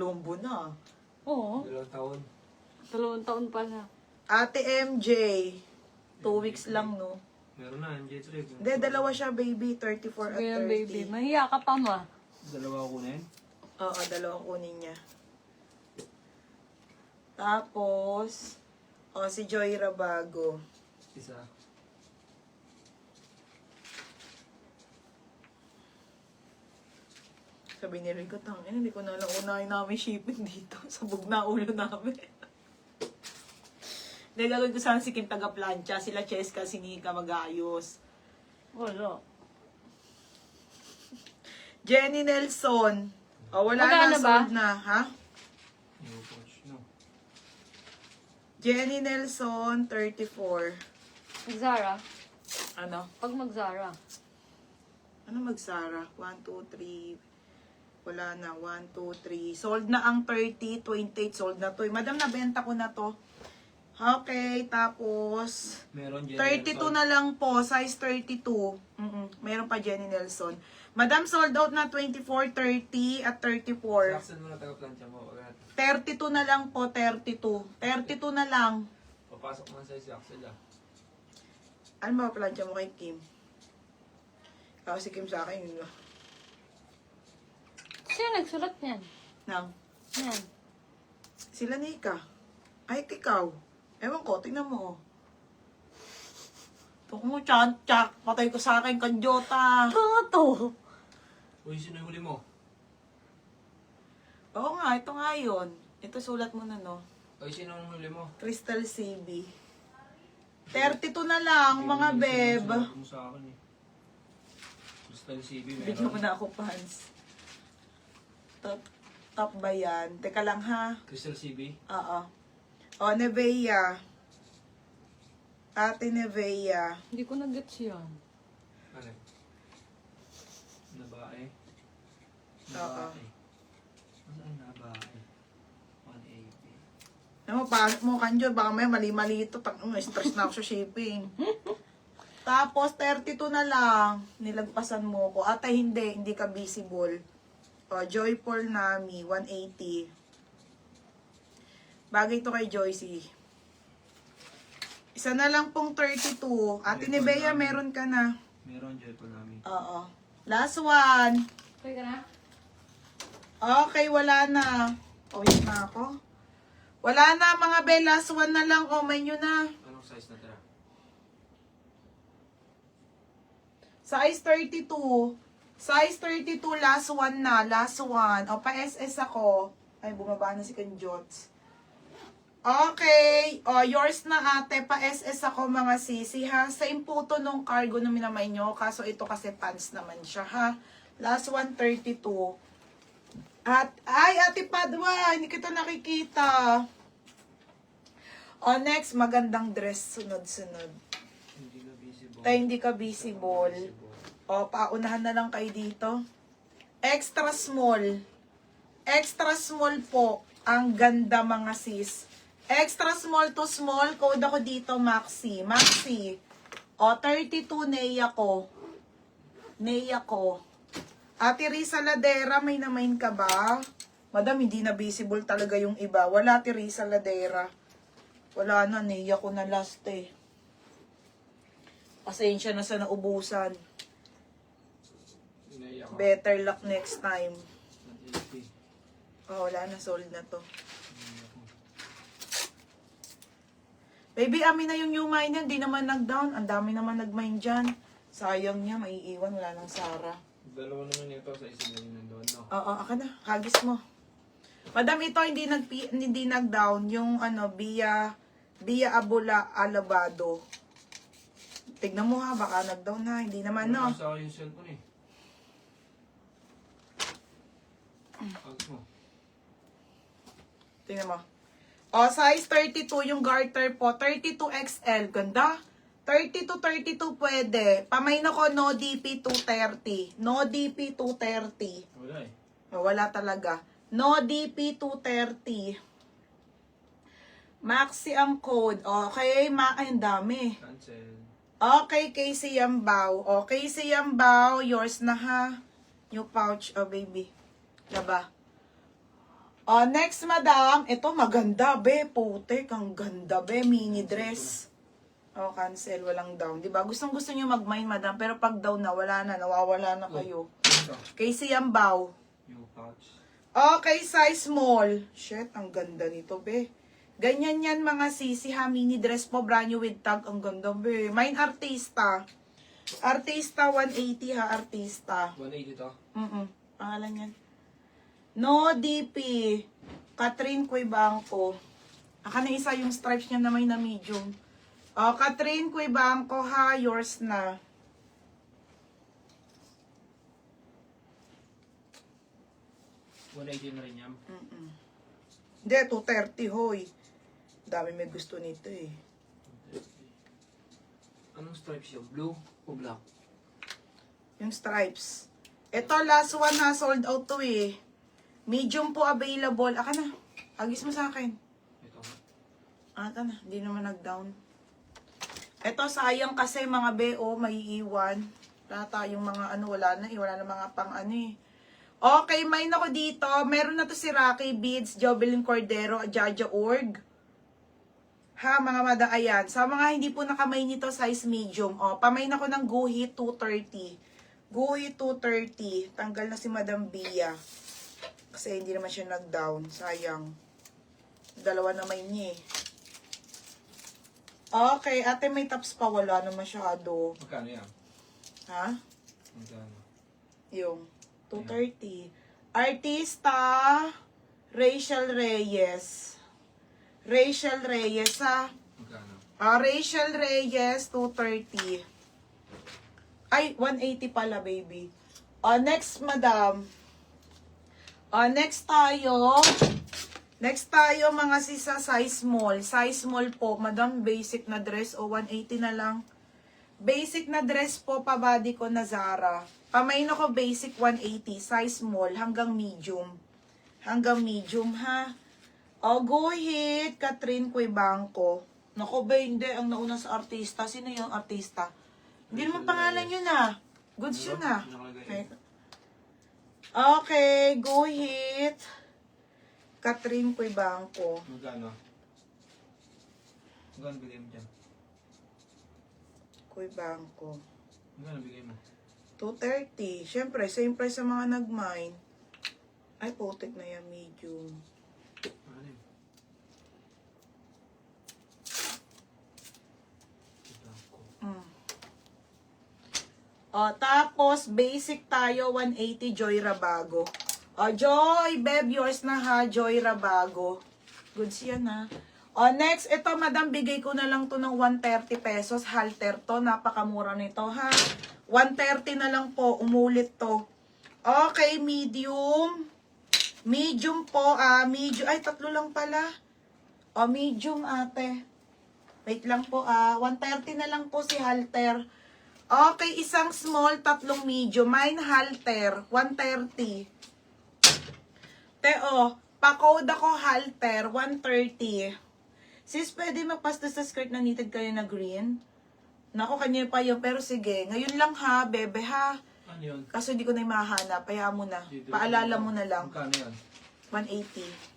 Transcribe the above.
Lumbo na. Oo. 2 taon. 2 taon pa na. Ate MJ, 2 weeks lang, no? Meron na, MJ3. Hindi, dalawa siya, baby. 34 at Sige 30. baby, mahiya ka pa ma. Dalawa ko kunin. Oo, dalawang kunin niya. Tapos, si Joy Rabago. Isa. Sabi ni Rico, tangin, hindi ko na lang unahin namin shipping dito. Sabog na ulo namin. Hindi, gagawin ko sana si Kim taga-plancha. Sila Cheska, si Nika mag-ayos. Wala. Jenny Nelson. Wala Magkano na, ba? sold na. Ha? New coach, no? Jenny Nelson, 34. Mag-Zara. Ano? Pag mag-Zara. Ano mag-Sara? 1, 2, 3. Wala na. 1, 2, 3. Sold na ang 30, 28. Sold na to. Madam, nabenta ko na to. Okay, tapos Meron, Jenny 32 Nelson. na lang po. Size 32. Meron pa Jenny Nelson. Madam, sold out na 24, 30, at 34. Saksan mo na taga-plancha mo. Agad. 32 na lang po. 32. 32 na lang. Papasok mo sa Axel ah. Ano ba plancha mo kay Kim? Ako si Kim sa akin. Yun. Sino nagsulat niyan? Nang. Yan. Sila Nika. Ay, ikaw. Ewan ko, tingnan mo. Ito mo, tsak, patay ko sa akin, kanjota. Oo to. Uy, sino yung huli mo? Oo nga, ito nga yun. Ito, sulat mo na, no? Uy, sino yung huli mo? Crystal CB. 32 na lang, mga beb. Sinabi mo sa akin eh. Crystal CB, Bigyan mo meron. na ako pants. Top ba yan? Teka lang, ha? Crystal CB? Oo. Nevea. Ate Nevea. Hindi ko nag-gets yan. Ano? Nabae? Oo. Nasaan nabae? 180. Ano mo, pangit mo, Kanjo. Baka may mali-mali ito. Stress na ako sa shipping. Tapos, 32 na lang. Nilagpasan mo ko. At ay, hindi ka visible. Joy Paul Nami, 180. Bagay ito kay Joycey. Isa na lang pong 32. Ate Joy Paul Nebea, Nami. meron ka na. Meron, Joy po namin. Oo. Last one. Okay ka na? Okay, wala na. Yun na ako. Wala na, mga be. Last one na lang. May nyo na. Anong size na tira? Size 32. Size 32, last one na. Last one. Pa-SS ako. Ay, bumaba na si Kanjots. Okay. Yours na ate. Pa-SS ako mga sisi ha. Same po to nung cargo na minamay nyo. Kaso ito kasi pants naman siya ha. Last one, 32. At, ay, ate Padwa. Hindi kita nakikita. Next, magandang dress. Sunod-sunod. Hindi na visible. Tayo hindi ka visible. Paunahan na lang kayo dito. Extra small. Extra small po. Ang ganda mga sis. Extra small to small. Code ako dito, Maxi. Maxi. 32 Neya ko. Neya ko. Ate Risa Ladera, may namain ka ba? Madam, hindi na visible talaga yung iba. Wala, Ate Risa Ladera. Wala na, Neya ko na last eh. Pasensya na sa naubusan. Inaiyak ako. Better luck next time. 180. Wala na, sold na to. Inaiyak ako. Baby, amin na yung new mine yan. Di naman nag-down. Ang dami naman nag-mine dyan. Sayang niya, maiiwan. Wala nang Sara. Dalawa naman ito sa isa na yun nandoon, no? Aka na. Hagis mo. Madam, ito hindi nag-down. Yung Bia Abula Alabado. Tignan mo ha, baka nag-down na. Hindi naman, no? Sa akin yung cellphone eh. Pag mo. Tingnan mo. Size 32 yung garter po. 32XL. Ganda. 32 pwede. Pamain ako, no DP 230. No DP 230. Wala eh. Wala talaga. No DP 230. Maxi ang code. Okay, ay, ang dami. Cancel. Okay, Casey Yambaw. Casey Yambaw, yours na ha. New pouch, baby. Laba. Next, madam. Ito, maganda, be. Putek, ang ganda, be. Mini dress. Cancel. Walang down. Diba? Gustong gusto nyo mag-mine, madam. Pero pag down na, wala na. Nawawala na kayo. Ito. Casey Ambaw. Yung pouch. Okay, size small. Shit, ang ganda nito, be. Ganyan yan, mga sisi, ha. Mini dress po, brand new with tag. Ang ganda, be. Mine Artista. Artista 180, ha. Artista. 180 to. Pangalan yan. No DP. Catherine Cuebanco. Aka na isa yung stripes niya na may na medium. Catherine Cuebanco, ha. Yours na. $180 na rin yan. Hindi, 230, hoy. Dami may gusto nito, eh. Anong stripes yun? Blue o black? Yung stripes. Ito, last one, ha. Sold out to, eh. Medium po available. Aka na. Agis mo sa akin. Ito. Aka na. Hindi naman nag-down. Ito, sayang kasi mga BO, may iwan. Wala tayong mga ano, wala na, eh. Wala na mga pang ano, eh. Okay, may ako dito. Meron na to si Rocky Beads, Jobelin Cordero, Jaja Org. Ha, mga mada, ayan. Sa mga hindi po nakamay nito, size medium. Pamain ako ng Guhit 230. Guhit 230. Tanggal na si Madam Bia. Kasi hindi naman siya nag-down. Sayang. Dalawa na may niya, eh. Okay, ate, may tops pa. Wala na masyado. Magkano yan? Ha? Magkano? Yung 230. Artista, Rachel Reyes. Rachel Reyes, ha? Magkano? Rachel Reyes, 230. Ay, 180 pala, baby. Next, madam. Next tayo. Next tayo, mga sisa, size small. Size small po, madam, basic na dress. 180 na lang. Basic na dress po, pabody ko na Zara. Pamain ako basic 180, size small hanggang medium. Hanggang medium, ha? Go ahead, Catherine Cuebanco. Nako ba, hindi. Ang nauna sa artista. Sino yung artista? Hindi naman pangalan yun, ha? Goods yun, ha? Okay, go ahead. Catherine Cuebanco. Magkano? Magkano bigay mo dyan? Cuebanco. Magkano bigay mo? 230. Siyempre, same price sa mga nag-mine. Ay, putik na yan, medium. Ano yun? Tapos, basic tayo, 180, Joy Rabago. Joy, babe, yours na, ha, Joy Rabago. Goods yan, ha. Next, ito, madam, bigay ko na lang to ng 130 pesos. Halter to, napakamura nito, ha. 130 na lang po, umulit to. Okay, medium. Medium po, medium. Ay, tatlo lang pala. Medium, ate. Wait lang po, 130 na lang po si halter. Okay, isang small, tatlong medium. Mine halter, 130. Pa-code ako halter, 130. Sis, pwede magpasta sa skirt na knitted kayo na green? Nako, kanya pa yun. Pero sige, ngayon lang ha, bebe ha. Ano yun? Kaso hindi ko na mahanap. Kaya mo na. Paalala mo na lang. Magkano yan? 180.